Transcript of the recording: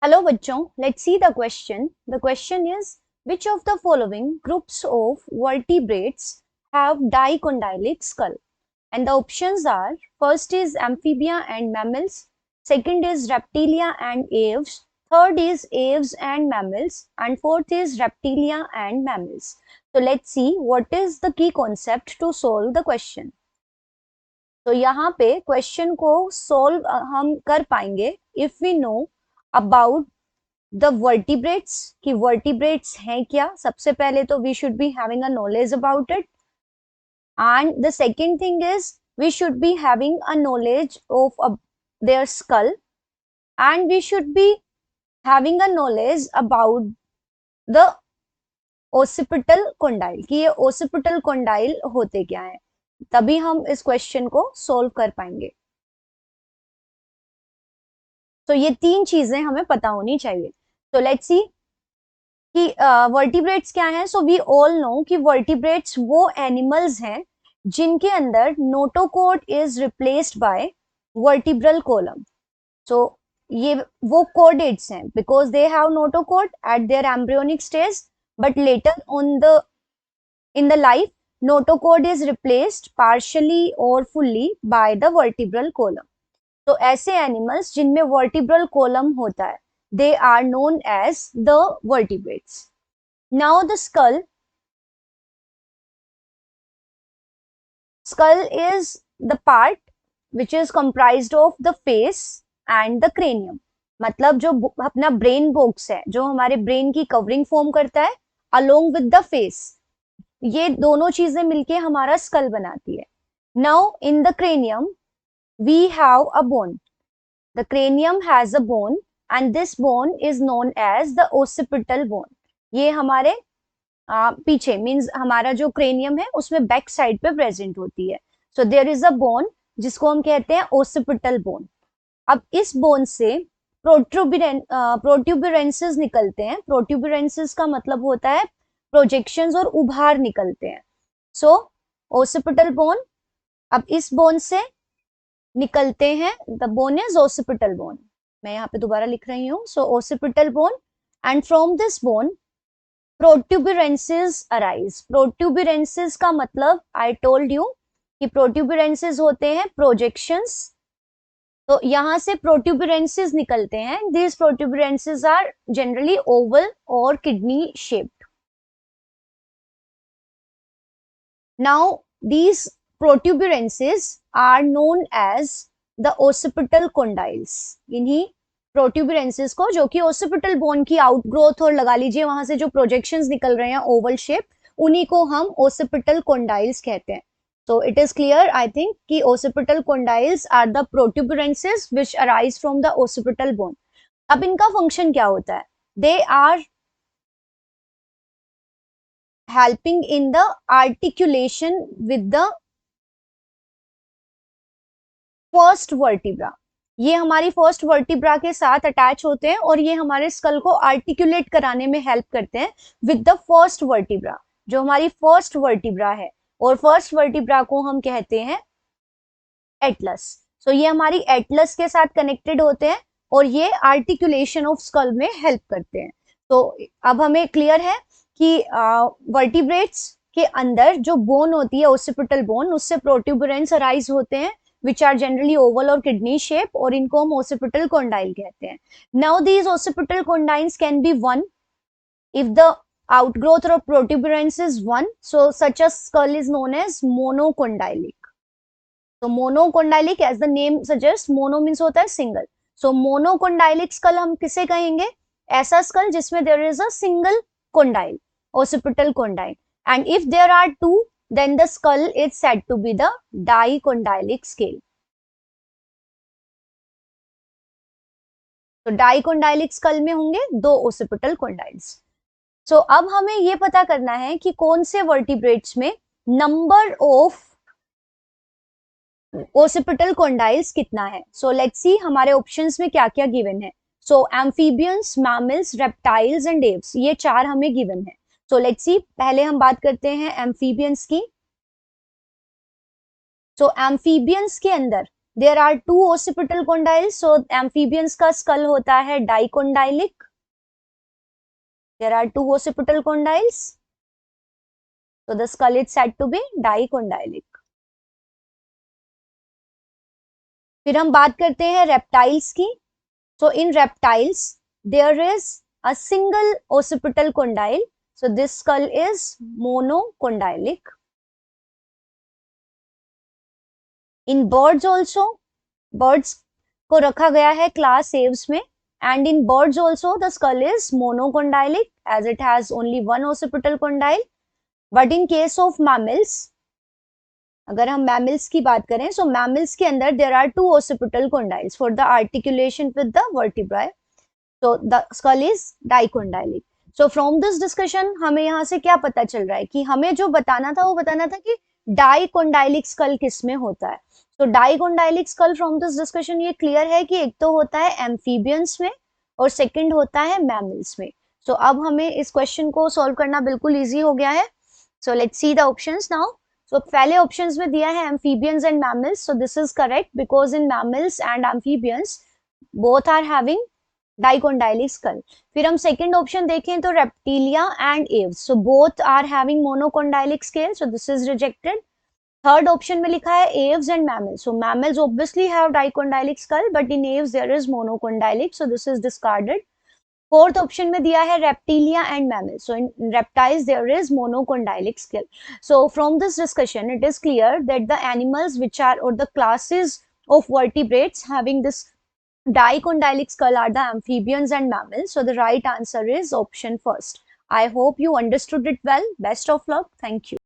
Hello बच्चों, let's see the question. The question is, which of the following groups of vertebrates have dicondylic skull? And the options are, first is amphibia and mammals, second is reptilia and aves, third is aves and mammals, and fourth is reptilia and mammals. So let's see what is the key concept to solve the question. तो यहाँ पे question को solve हम कर पाएंगे if we know about the vertebrates कि vertebrates हैं क्या. सबसे पहले तो we should be having a knowledge about it, and the second thing is we should be having a knowledge of their skull, and we should be having a knowledge about the occipital condyle कि ये occipital condyle होते क्या है. तभी हम इस question को solve कर पाएंगे. तो ये तीन चीजें हमें पता होनी चाहिए. तो लेट्स सी कि वर्टिब्रेट्स क्या है. सो वी ऑल नो कि वर्टिब्रेट्स वो एनिमल्स हैं जिनके अंदर notochord is replaced by vertebral column. So ये वो कॉर्डेट्स हैं because they have notochord at their embryonic stage, but later on the in the life notochord is replaced partially or fully by the vertebral column. तो ऐसे animals जिनमें vertebral column होता है they are known as the vertebrates. Now the skull is the part which is comprised of the face and the cranium. मतलब जो अपना brain box है, जो हमारे ब्रेन की कवरिंग फॉर्म करता है along with the face, ये दोनों चीजें मिलके हमारा स्कल बनाती है. Now in the cranium we have a bone. The cranium has a bone and this bone is known as the occipital bone. ये हमारे पीछे मींस हमारा जो क्रेनियम है उसमें बैक साइड पे प्रेजेंट होती है. So there is a bone जिसको हम कहते हैं ओसिपिटल बोन. अब इस बोन से प्रोट्यूबरेंसेस निकलते हैं. प्रोट्यूबरेंसेस का मतलब होता है प्रोजेक्शंस और उभार निकलते हैं. सो ओसिपिटल बोन, अब इस बोन से निकलते हैं, the bone is occipital bone. मैं यहाँ पे दोबारा लिख रही हूँ. So occipital bone, and from this bone protuberances arise. Protuberances का मतलब आई टोल्ड यू कि प्रोट्यूबरेंसेस होते हैं प्रोजेक्शंस. तो यहाँ से प्रोट्यूबरेंसेस निकलते हैं. दीज प्रोट्यूबरेंसेस आर जनरली ओवल और kidney shaped. Now these protuberances are known as the occipital condyles. इन्हीं प्रोट्यूबरेंसेस को, जो कि ओसिपिटल बोन की आउटग्रोथ और लगा लीजिए वहां से जो प्रोजेक्शंस निकल रहे हैं ओवल शेप, उन्हीं को हम ओसिपिटल कोंडाइल्स कहते हैं. So it is clear, I think, कि occipital condyles are the protuberances which arise from the occipital bone. अब इनका फंक्शन क्या होता है? They are helping in the articulation with the first vertebra. ये हमारी फर्स्ट वर्टिब्रा के साथ अटैच होते हैं और ये हमारे स्कल को आर्टिकुलेट कराने में हेल्प करते हैं विद द फर्स्ट वर्टिब्रा, जो हमारी फर्स्ट वर्टिब्रा है. और फर्स्ट वर्टिब्रा को हम कहते हैं एटलस. सो ये हमारी एटलस के साथ कनेक्टेड होते हैं और ये आर्टिकुलेशन ऑफ स्कल में हेल्प करते हैं. तो अब हमें क्लियर है कि वर्टिब्रेट्स के अंदर जो बोन होती है ओसिपिटल बोन, उससे प्रोट्यूबरेंस अराइज होते हैं which are generally oval or kidney shape, और इनको हम occipital condyle कहते हैं. Now these occipital condyles can be one if the outgrowth or protuberance is one. So such a skull is known as monocondylic. So monocondylic, as the name suggests, mono means होता है single. So monocondylic skull हम किसे कहेंगे? ऐसा skull जिसमें there is a single condyle, occipital condyle. And if there are two, then the skull is said to be the dicondylic scale. तो dicondylic school में होंगे दो ओसिपिटल कोंडाइल्स. सो अब हमें ये पता करना है कि कौन से वर्टिब्रेट्स में नंबर ऑफ ओसिपिटल कोंडाइल्स कितना है. सो लेट्स सी हमारे ऑप्शंस में क्या क्या गिवन है. So amphibians, mammals, reptiles and aves, ये चार हमें गिवन है. सो लेट्स सी, पहले हम बात करते हैं एम्फीबियंस की. सो एम्फीबियंस के अंदर there are two occipital condyles, so amphibians का skull होता है dicondylic. There are two occipital condyles, so the skull is said to be dicondylic. फिर हम बात करते हैं reptiles की. So in reptiles there is a single occipital condyle, so this skull is monocondylic. In birds also, birds को रखा गया है class aves में, and in birds also the skull is monocondylic as it has only one occipital condyle. But in case of mammals, अगर हम mammals की बात करें, so mammals के अंदर there are two occipital condyles for the articulation with the vertebrae. So the skull is dicondylic. So from this discussion हमें यहाँ से क्या पता चल रहा है कि हमें जो बताना था वो बताना था कि डाइकोंडाइलिक स्कल किस में होता है. तो dicondylic school from this discussion ये क्लियर है कि एक तो होता है एम्फीबियंस में और सेकंड होता है मैमल्स में. सो अब हमें इस क्वेश्चन को सॉल्व करना बिल्कुल इजी हो गया है. So let's see the options now. So पहले ऑप्शंस में दिया है amphibians and mammals, so this is correct because in mammals and amphibians both are having dicondylic skull. फिर हम सेकंड ऑप्शन देखें तो reptilia and aves, so both are having monocondylic scale, so this is rejected. Third option में लिखा है aves and mammals, so mammals obviously have dicondylic skull but in aves there is monocondylic, so this is discarded. Fourth option में दिया है reptilia and mammals, so in reptiles there is monocondylic scale. So from this discussion it is clear that the animals which are और the classes of vertebrates having this dicondylic skull are the amphibians and mammals. So the right answer is option first. I hope you understood it well. Best of luck. Thank you.